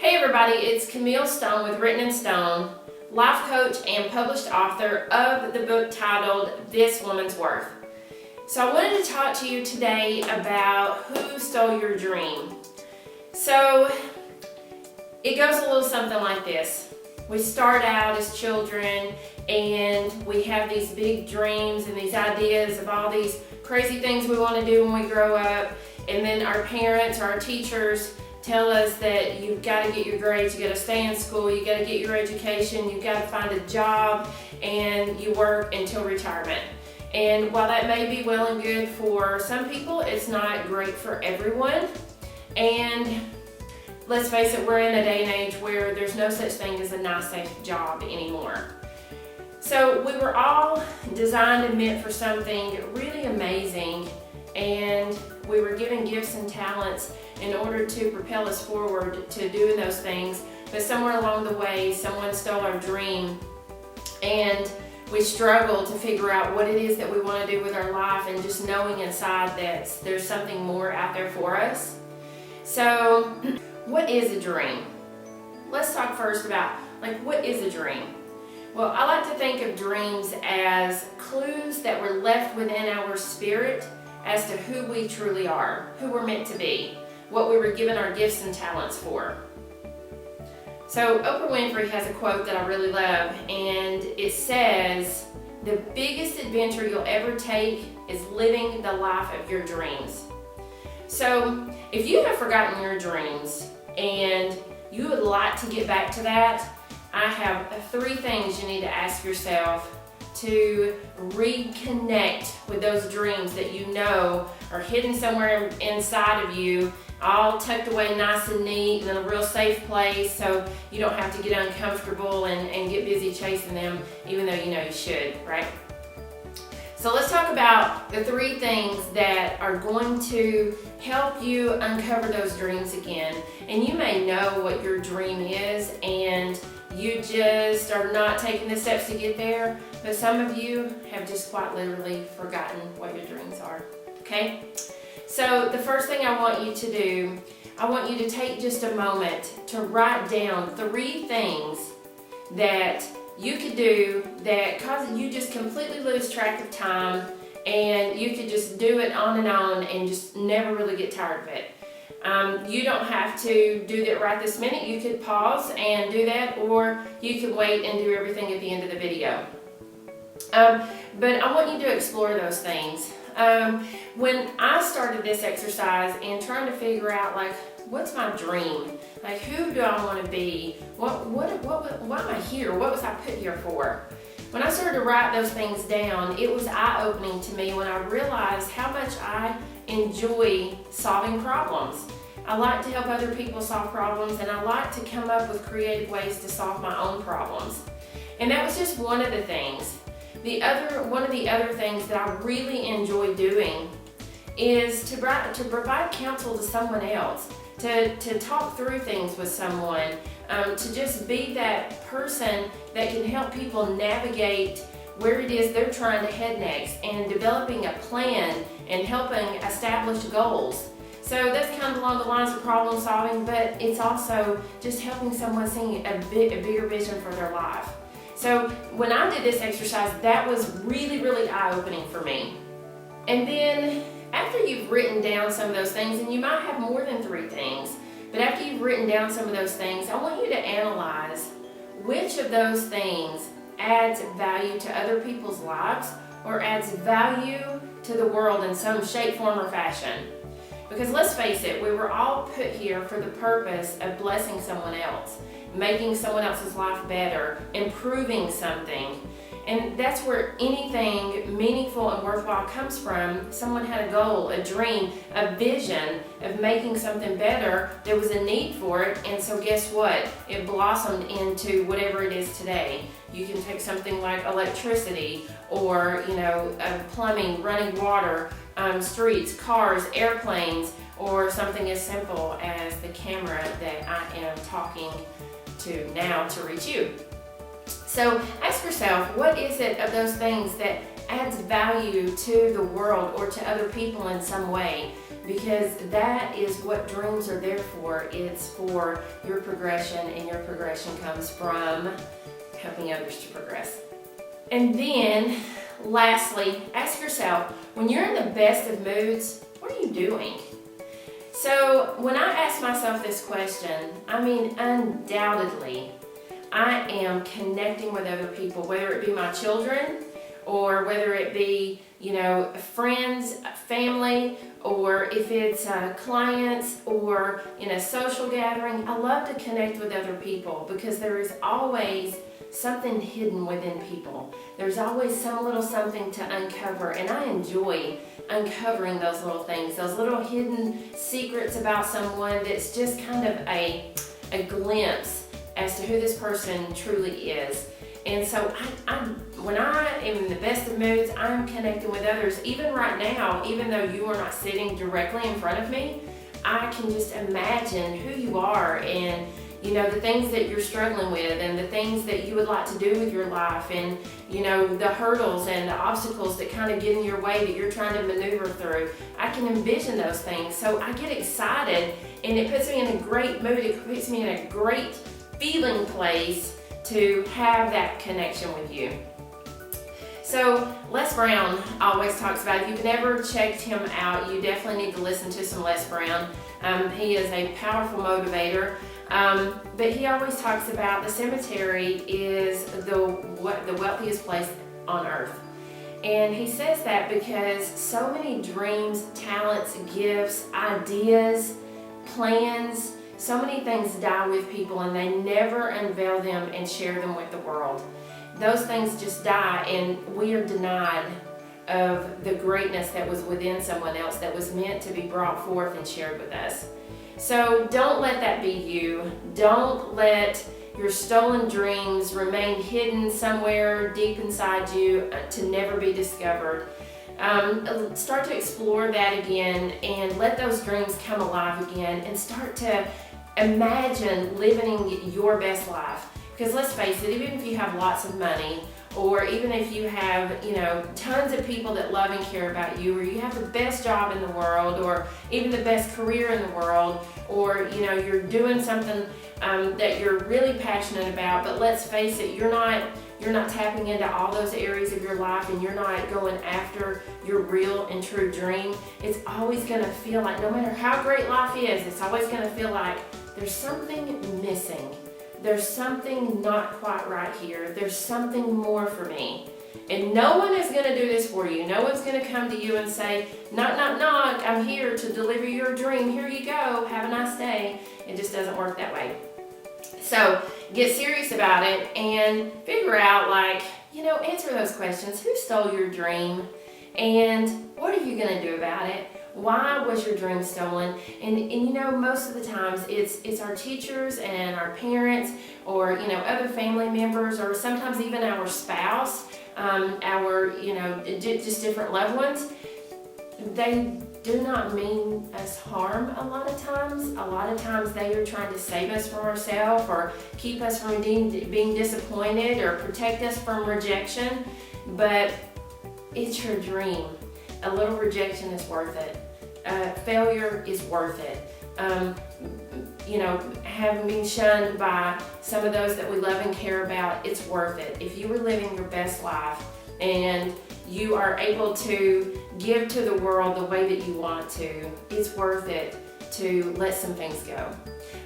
Hey everybody, it's Camille Stone with Written in Stone, life coach and published author of the book titled This Woman's Worth. So I wanted to talk to you today about who stole your dream. So it goes a little something like this. We start out as children and we have these big dreams and these ideas of all these crazy things we want to do when we grow up, and then our parents or our teachers tell us that you've got to get your grades, you got to stay in school, you got to get your education, you've got to find a job, and you work until retirement. And while that may be well and good for some people, it's not great for everyone. And let's face it, we're in a day and age where there's no such thing as a nice, safe job anymore. So we were all designed and meant for something really amazing, and we were given gifts and talents in order to propel us forward to doing those things. But somewhere along the way, someone stole our dream, and we struggle to figure out what it is that we want to do with our life, and just knowing inside that there's something more out there for us. So what is a dream? Let's talk first about, what is a dream? Well, I like to think of dreams as clues that were left within our spirit as to who we truly are, who we're meant to be, what we were given our gifts and talents for. So Oprah Winfrey has a quote that I really love, and it says, "The biggest adventure you'll ever take is living the life of your dreams." So if you have forgotten your dreams and you would like to get back to that, I have 3 things you need to ask yourself to reconnect with those dreams that you know are hidden somewhere inside of you, all tucked away nice and neat in a real safe place, so you don't have to get uncomfortable and get busy chasing them, even though you know you should, right? So let's talk about the 3 things that are going to help you uncover those dreams again. And you may know what your dream is, and you just are not taking the steps to get there, but some of you have just quite literally forgotten what your dreams are, okay? So the first thing I want you to do, I want you to take just a moment to write down 3 things that you could do that cause you just completely lose track of time, and you could just do it on and just never really get tired of it. You don't have to do that right this minute. You could pause and do that, or you could wait and do everything at the end of the video. But I want you to explore those things. When I started this exercise and trying to figure out, what's my dream? Who do I want to be? Why am I here? What was I put here for? When I started to write those things down, it was eye-opening to me when I realized how much I enjoy solving problems. I like to help other people solve problems, and I like to come up with creative ways to solve my own problems. And that was just one of the things. One of the other things that I really enjoy doing is to provide counsel to someone else, to talk through things with someone, to just be that person that can help people navigate where it is they're trying to head next, and developing a plan and helping establish goals. So that's kind of along the lines of problem solving, but it's also just helping someone see a bigger vision for their life. So when I did this exercise, that was really, really eye-opening for me. And then after you've written down some of those things, and you might have more than 3 things, but after you've written down some of those things, I want you to analyze which of those things adds value to other people's lives, or adds value to the world in some shape, form, or fashion. Because let's face it, we were all put here for the purpose of blessing someone else, making someone else's life better, improving something. And that's where anything meaningful and worthwhile comes from. Someone had a goal, a dream, a vision of making something better. There was a need for it, and so guess what? It blossomed into whatever it is today. You can take something like electricity, or plumbing, running water, streets, cars, airplanes, or something as simple as the camera that I am talking to now to reach you. So ask yourself, what is it of those things that adds value to the world or to other people in some way? because that is what dreams are there for. It's for your progression, and your progression comes from helping others to progress. And then, lastly, ask yourself, when you're in the best of moods, what are you doing? So when I ask myself this question, undoubtedly, I am connecting with other people, whether it be my children, or whether it be, friends, family, or if it's clients, or in a social gathering. I love to connect with other people because there is always something hidden within people. There's always some little something to uncover, and I enjoy uncovering those little things, those little hidden secrets about someone that's just kind of a glimpse as to who this person truly is. And so when I am in the best of moods, I'm connecting with others. Even right now, even though you are not sitting directly in front of me, I can just imagine who you are, and the things that you're struggling with, and the things that you would like to do with your life, and the hurdles and the obstacles that kind of get in your way that you're trying to maneuver through. I can envision those things. So I get excited, and it puts me in a great mood. It puts me in a great feeling place to have that connection with you. So Les Brown always talks about, if you've never checked him out, you definitely need to listen to some Les Brown. He is a powerful motivator. But he always talks about the cemetery is the wealthiest place on earth. And he says that because so many dreams, talents, gifts, ideas, plans, so many things die with people, and they never unveil them and share them with the world. Those things just die, and we are denied of the greatness that was within someone else that was meant to be brought forth and shared with us. So don't let that be you. Don't let your stolen dreams remain hidden somewhere deep inside you to never be discovered. Start to explore that again, and let those dreams come alive again, and start to imagine living your best life. Because let's face it, even if you have lots of money, or even if you have, tons of people that love and care about you, or you have the best job in the world, or even the best career in the world, or you're doing something that you're really passionate about, but let's face it, you're not tapping into all those areas of your life, and you're not going after your real and true dream. It's always going to feel like, no matter how great life is, it's always going to feel like there's something missing. There's something not quite right here. There's something more for me. And no one is going to do this for you. No one's going to come to you and say, knock, knock, knock, I'm here to deliver your dream. Here you go. Have a nice day. It just doesn't work that way. So get serious about it and figure out, answer those questions. Who stole your dream? And what are you going to do about it? Why was your dream stolen? And most of the times it's our teachers and our parents, or other family members, or sometimes even our spouse, just different loved ones. They do not mean us harm a lot of times. A lot of times they are trying to save us from ourselves, or keep us from being disappointed, or protect us from rejection. But it's your dream. A little rejection is worth it. Failure is worth it. Having been shunned by some of those that we love and care about, it's worth it. If you are living your best life and you are able to give to the world the way that you want to, it's worth it to let some things go.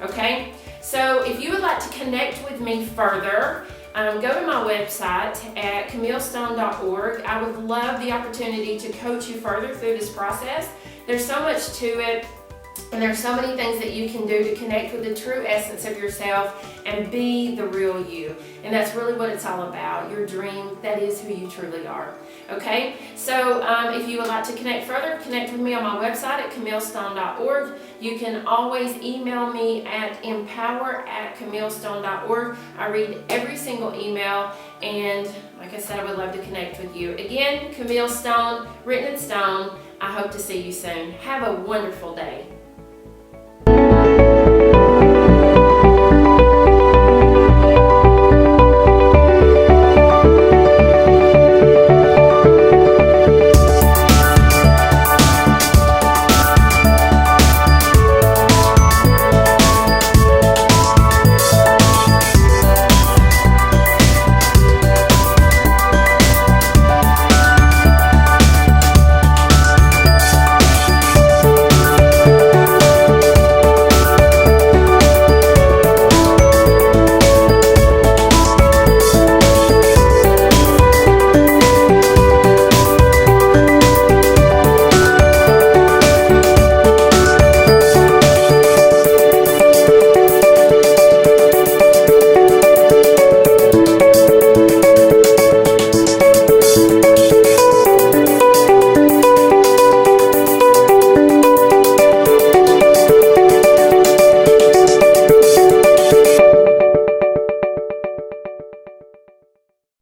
Okay? So if you would like to connect with me further, go to my website at camillestone.org. I would love the opportunity to coach you further through this process. There's so much to it, and there's so many things that you can do to connect with the true essence of yourself and be the real you. And that's really what it's all about. Your dream, that is who you truly are. Okay? So if you would like to connect further, connect with me on my website at camillestone.org. You can always email me at empower@camillestone.org. I read every single email, and like I said, I would love to connect with you. Again, Camille Stone, written in stone. I hope to see you soon. Have a wonderful day.